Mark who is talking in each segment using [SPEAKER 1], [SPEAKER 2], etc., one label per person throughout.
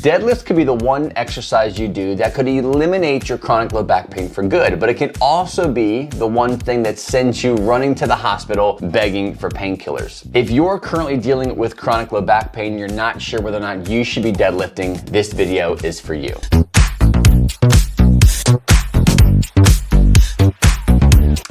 [SPEAKER 1] Deadlift could be the one exercise you do that could eliminate your chronic low back pain for good, but it can also be the one thing that sends you running to the hospital begging for painkillers. If you're currently dealing with chronic low back pain and you're not sure whether or not you should be deadlifting, this video is for you.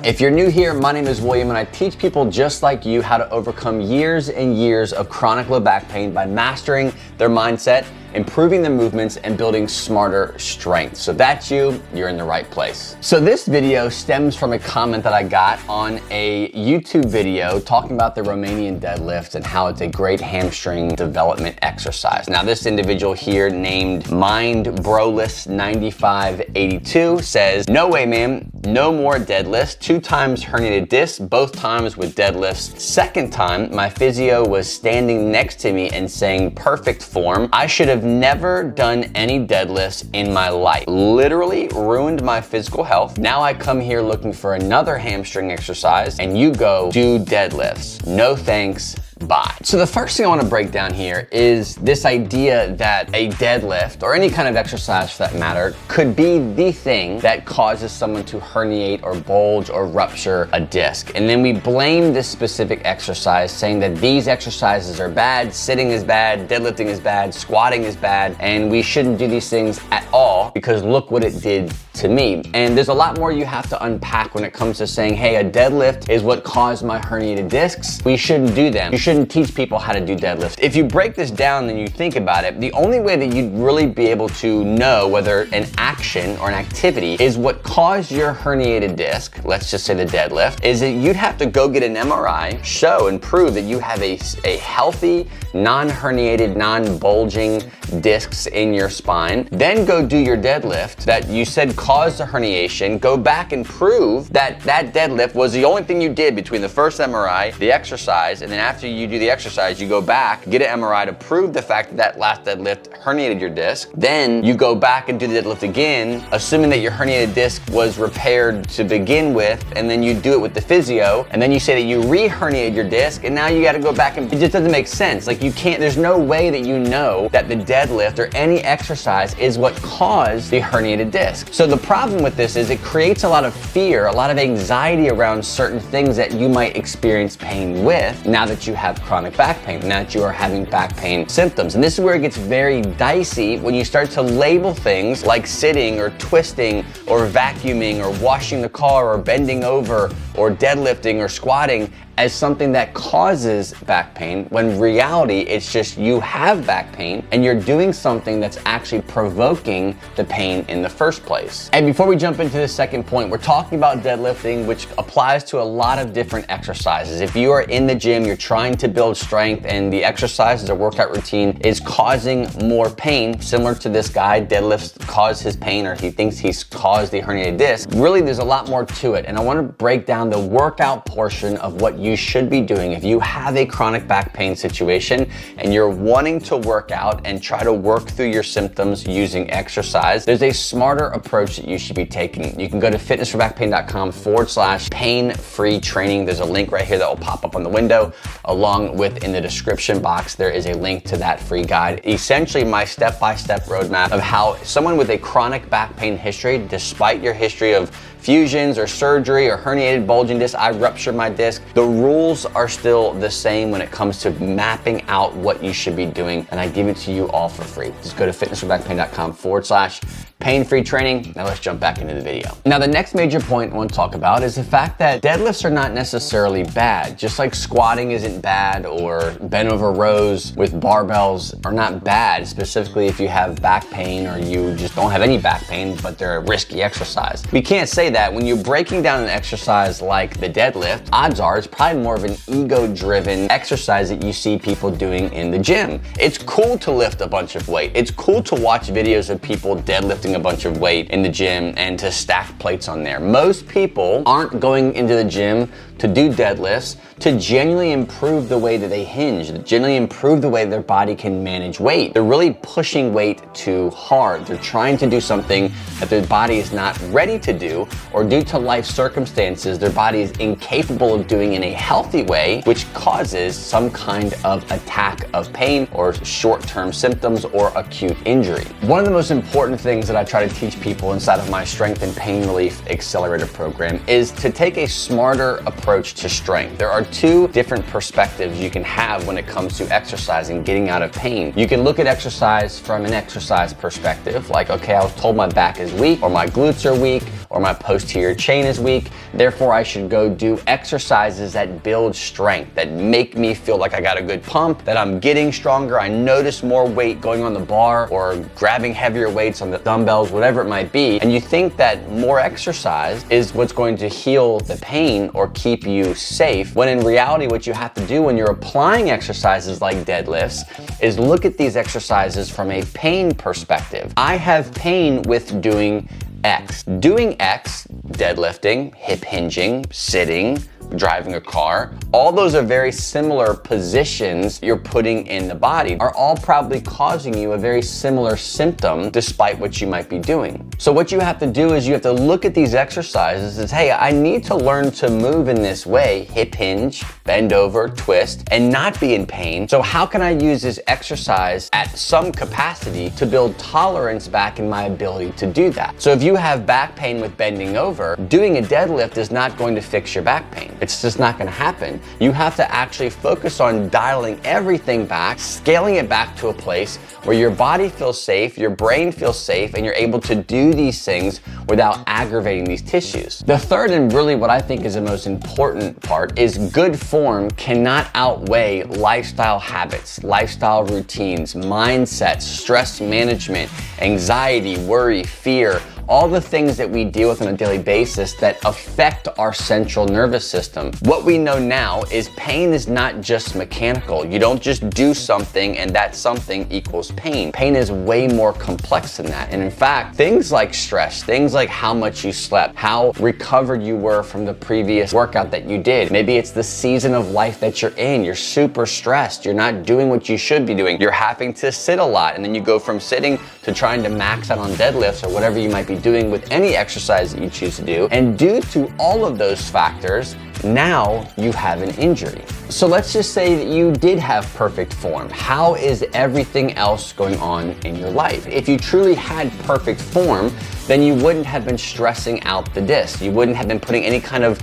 [SPEAKER 1] If you're new here, my name is William and I teach people just like you how to overcome years and years of chronic low back pain by mastering their mindset, improving their movements, and building smarter strength. So that's you, you're in the right place. So this video stems from a comment that I got on a YouTube video talking about the Romanian deadlift and how it's a great hamstring development exercise. Now this individual here named MindBroless9582 says, "No way, man, no more deadlifts. 2 times herniated disc, both times with deadlifts. Second time, my physio was standing next to me and saying, perfect form. I should have never done any deadlifts in my life. Literally ruined my physical health. Now I come here looking for another hamstring exercise and you go do deadlifts. No thanks. Bye." So the first thing I want to break down here is this idea that a deadlift, or any kind of exercise for that matter, could be the thing that causes someone to herniate or bulge or rupture a disc. And then we blame this specific exercise, saying that these exercises are bad, sitting is bad, deadlifting is bad, squatting is bad, and we shouldn't do these things at all because look what it did to me. And there's a lot more you have to unpack when it comes to saying, hey, a deadlift is what caused my herniated discs. We shouldn't do them. You shouldn't teach people how to do deadlifts. If you break this down and you think about it, the only way that you'd really be able to know whether an action or an activity is what caused your herniated disc, let's just say the deadlift, is that you'd have to go get an MRI, show and prove that you have a healthy, non-herniated, non-bulging discs in your spine, then go do your deadlift that you said caused the herniation, go back and prove that that deadlift was the only thing you did between the first MRI, the exercise, and then after you do the exercise, you go back, get an MRI to prove the fact that that last deadlift herniated your disc. Then you go back and do the deadlift again, assuming that your herniated disc was repaired to begin with, and then you do it with the physio, and then you say that you re-herniated your disc, and now you gotta go back and it just doesn't make sense. Like you can't, there's no way that you know that the deadlift or any exercise is what caused the herniated disc. So the problem with this is it creates a lot of fear, a lot of anxiety around certain things that you might experience pain with now that you have chronic back pain, now that you are having back pain symptoms. And this is where it gets very dicey when you start to label things like sitting or twisting or vacuuming or washing the car or bending over or deadlifting or squatting as something that causes back pain, when in reality it's just you have back pain and you're doing something that's actually provoking the pain in the first place. And before we jump into the second point, we're talking about deadlifting, which applies to a lot of different exercises. If you are in the gym, you're trying to build strength and the exercises or workout routine is causing more pain, similar to this guy, deadlifts cause his pain or he thinks he's caused the herniated disc, really there's a lot more to it. And I want to break down the workout portion of what you should be doing if you have a chronic back pain situation and you're wanting to work out and try to work through your symptoms using exercise. There's a smarter approach that you should be taking. You can go to fitnessforbackpain.com/pain-free training. There's a link right here that will pop up on the window, along with in the description box there is a link to that free guide. Essentially my step-by-step roadmap of how someone with a chronic back pain history, despite your history of fusions or surgery or herniated bulging disc, I ruptured my disc. The rules are still the same when it comes to mapping out what you should be doing, and I give it to you all for free. Just go to fitnessforbackpain.com/pain-free training. Now let's jump back into the video. Now the next major point I want to talk about is the fact that deadlifts are not necessarily bad. Just like squatting isn't bad or bent over rows with barbells are not bad, specifically if you have back pain or you just don't have any back pain, but they're a risky exercise. We can't say that when you're breaking down an exercise like the deadlift, odds are it's probably more of an ego-driven exercise that you see people doing in the gym. It's cool to lift a bunch of weight. It's cool to watch videos of people deadlifting a bunch of weight in the gym and to stack plates on there. Most people aren't going into the gym to do deadlifts to genuinely improve the way that they hinge, to genuinely improve the way their body can manage weight. They're really pushing weight too hard. They're trying to do something that their body is not ready to do, or due to life circumstances, their body is incapable of doing in a healthy way, which causes some kind of attack of pain or short-term symptoms or acute injury. One of the most important things that I try to teach people inside of my Strength and Pain Relief Accelerator program is to take a smarter approach to strength. There are two different perspectives you can have when it comes to exercising, getting out of pain. You can look at exercise from an exercise perspective, like, okay, I was told my back is weak, or my glutes are weak, or my posterior chain is weak, therefore I should go do exercises that build strength, that make me feel like I got a good pump, that I'm getting stronger, I notice more weight going on the bar, or grabbing heavier weights on the dumbbells, whatever it might be, and you think that more exercise is what's going to heal the pain or keep you safe, when in reality what you have to do when you're applying exercises like deadlifts is look at these exercises from a pain perspective. I have pain with doing X. Doing X, deadlifting, hip hinging, sitting, driving a car, all those are very similar positions you're putting in the body, are all probably causing you a very similar symptom despite what you might be doing. So what you have to do is you have to look at these exercises as, hey, I need to learn to move in this way, hip hinge, bend over, twist, and not be in pain. So how can I use this exercise at some capacity to build tolerance back in my ability to do that? So if you have back pain with bending over, doing a deadlift is not going to fix your back pain. It's just not going to happen. You have to actually focus on dialing everything back, scaling it back to a place where your body feels safe, your brain feels safe, and you're able to do these things without aggravating these tissues. The third, and really what I think is the most important part, is good form cannot outweigh lifestyle habits, lifestyle routines, mindsets, stress management, anxiety, worry, fear, all the things that we deal with on a daily basis that affect our central nervous system. What we know now is pain is not just mechanical. You don't just do something and that something equals pain. Pain is way more complex than that. And in fact, things like stress, things like how much you slept, how recovered you were from the previous workout that you did. Maybe it's the season of life that you're in. You're super stressed. You're not doing what you should be doing. You're having to sit a lot, and then you go from sitting to trying to max out on deadlifts or whatever you might be doing with any exercise that you choose to do. And due to all of those factors, now you have an injury. So let's just say that you did have perfect form. How is everything else going on in your life? If you truly had perfect form, then you wouldn't have been stressing out the disc. You wouldn't have been putting any kind of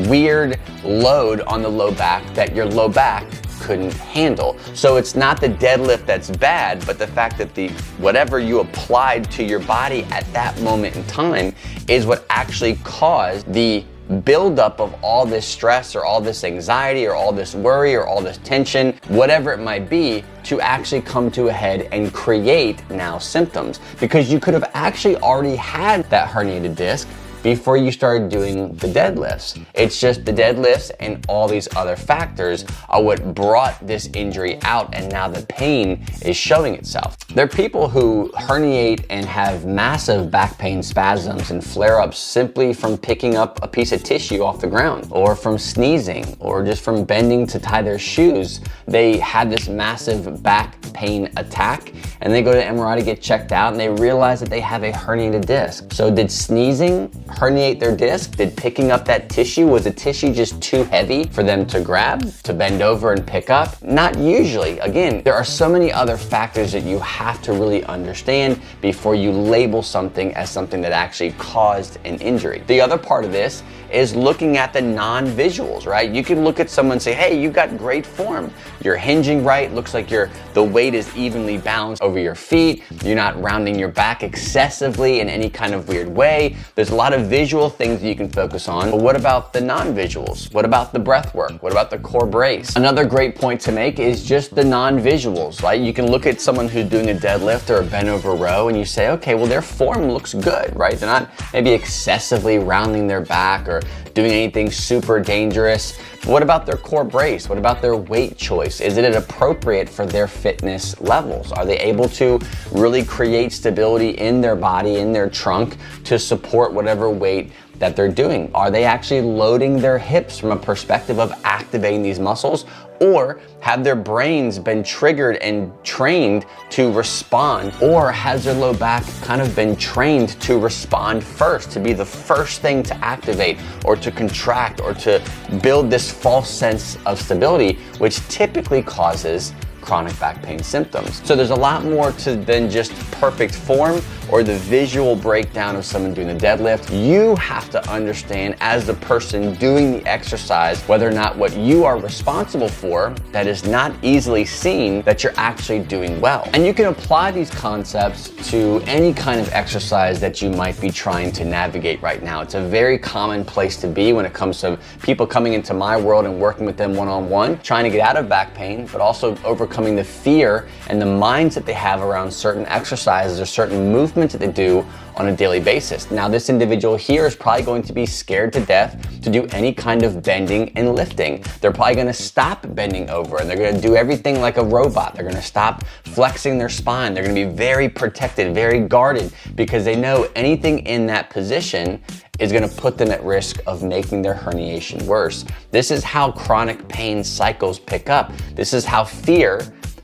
[SPEAKER 1] weird load on the low back that your low back couldn't handle. So it's not the deadlift that's bad, but the fact that whatever you applied to your body at that moment in time is what actually caused the buildup of all this stress or all this anxiety or all this worry or all this tension, whatever it might be, to actually come to a head and create now symptoms. Because you could have actually already had that herniated disc before you started doing the deadlifts. It's just the deadlifts and all these other factors are what brought this injury out, and now the pain is showing itself. There are people who herniate and have massive back pain spasms and flare-ups simply from picking up a piece of tissue off the ground, or from sneezing, or just from bending to tie their shoes. They had this massive back pain attack, and they go to MRI to get checked out, and they realize that they have a herniated disc. So did sneezing herniate their disc? Did picking up that tissue, was the tissue just too heavy for them to grab, to bend over and pick up? Not usually. Again, there are so many other factors that you have to really understand before you label something as something that actually caused an injury. The other part of this is looking at the non-visuals, right? You can look at someone and say, hey, you've got great form. You're hinging right, looks like the weight is evenly balanced over your feet. You're not rounding your back excessively in any kind of weird way. There's a lot of visual things that you can focus on, but what about the non-visuals? What about the breath work? What about the core brace? Another great point to make is just the non-visuals, right? You can look at someone who's doing a deadlift or a bent over row and you say, okay, well, their form looks good, right? They're not maybe excessively rounding their back or doing anything super dangerous. What about their core brace? What about their weight choice? Is it appropriate for their fitness levels? Are they able to really create stability in their body, in their trunk, to support whatever whatever weight that they're doing. Are they actually loading their hips from a perspective of activating these muscles? Or have their brains been triggered and trained to respond? Or has their low back kind of been trained to respond first, to be the first thing to activate or to contract or to build this false sense of stability, which typically causes chronic back pain symptoms? So there's a lot more to than just perfect form or the visual breakdown of someone doing the deadlift. You have to understand, as the person doing the exercise, whether or not what you are responsible for that is not easily seen, that you're actually doing well. And you can apply these concepts to any kind of exercise that you might be trying to navigate right now. It's a very common place to be when it comes to people coming into my world and working with them one-on-one, trying to get out of back pain, but also overcoming the fear and the minds that they have around certain exercises or certain movements that they do on a daily basis. Now, this individual here is probably going to be scared to death to do any kind of bending and lifting. They're probably gonna stop bending over and they're gonna do everything like a robot. They're gonna stop flexing their spine. They're gonna be very protected, very guarded, because they know anything in that position is gonna put them at risk of making their herniation worse. This is how chronic pain cycles pick up. This is how fear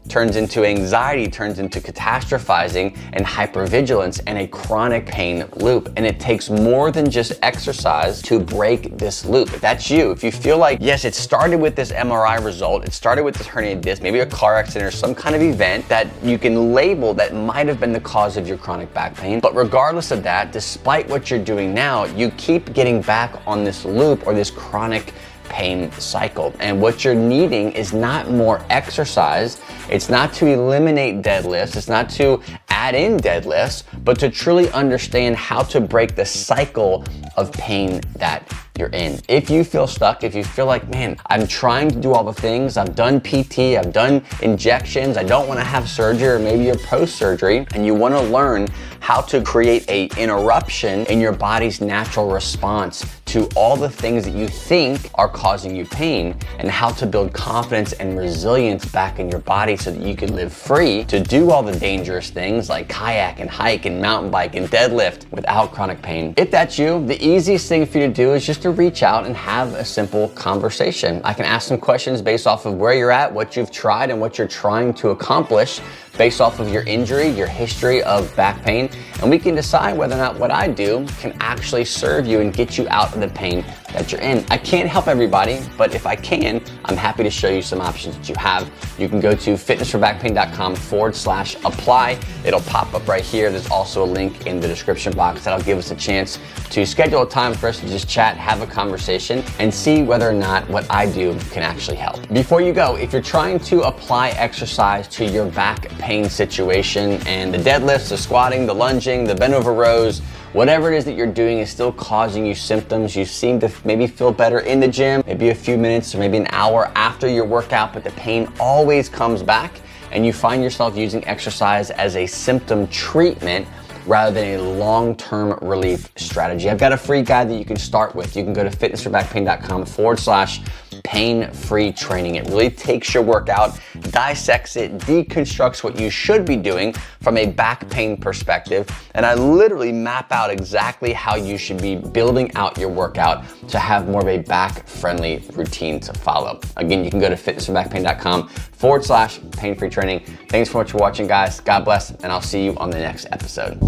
[SPEAKER 1] turns into anxiety, turns into catastrophizing and hypervigilance and a chronic pain loop. And it takes more than just exercise to break this loop. If that's you, if you feel like, yes, it started with this MRI result, it started with this herniated disc, maybe a car accident or some kind of event that you can label that might have been the cause of your chronic back pain. But regardless of that, despite what you're doing now, you keep getting back on this loop or this chronic pain cycle. And what you're needing is not more exercise. It's not to eliminate deadlifts. It's not to add in deadlifts, but to truly understand how to break the cycle of pain that you're in. If you feel stuck, if you feel like, man, I'm trying to do all the things, I've done PT, I've done injections, I don't want to have surgery, or maybe you're post-surgery, and you want to learn how to create a interruption in your body's natural response to all the things that you think are causing you pain, and how to build confidence and resilience back in your body so that you can live free to do all the dangerous things like kayak and hike and mountain bike and deadlift without chronic pain. If that's you, the easiest thing for you to do is just to reach out and have a simple conversation. I can ask some questions based off of where you're at, what you've tried, and what you're trying to accomplish based off of your injury, your history of back pain, and we can decide whether or not what I do can actually serve you and get you out of the pain that you're in. I can't help everybody, but if I can, I'm happy to show you some options that you have. You can go to fitnessforbackpain.com/apply. It'll pop up right here. There's also a link in the description box that'll give us a chance to schedule a time for us to just chat, have a conversation, and see whether or not what I do can actually help. Before you go, if you're trying to apply exercise to your back pain situation and the deadlifts, the squatting, the lunging, the bent over rows, whatever it is that you're doing is still causing you symptoms, you seem to maybe feel better in the gym, maybe a few minutes or maybe an hour after your workout, but the pain always comes back, and you find yourself using exercise as a symptom treatment rather than a long-term relief strategy, I've got a free guide that you can start with. You can go to fitnessforbackpain.com/pain-free training. It really takes your workout, dissects it, deconstructs what you should be doing from a back pain perspective, and I literally map out exactly how you should be building out your workout to have more of a back-friendly routine to follow. Again, you can go to fitnessforbackpain.com/pain-free training. Thanks so much for watching, guys. God bless, and I'll see you on the next episode.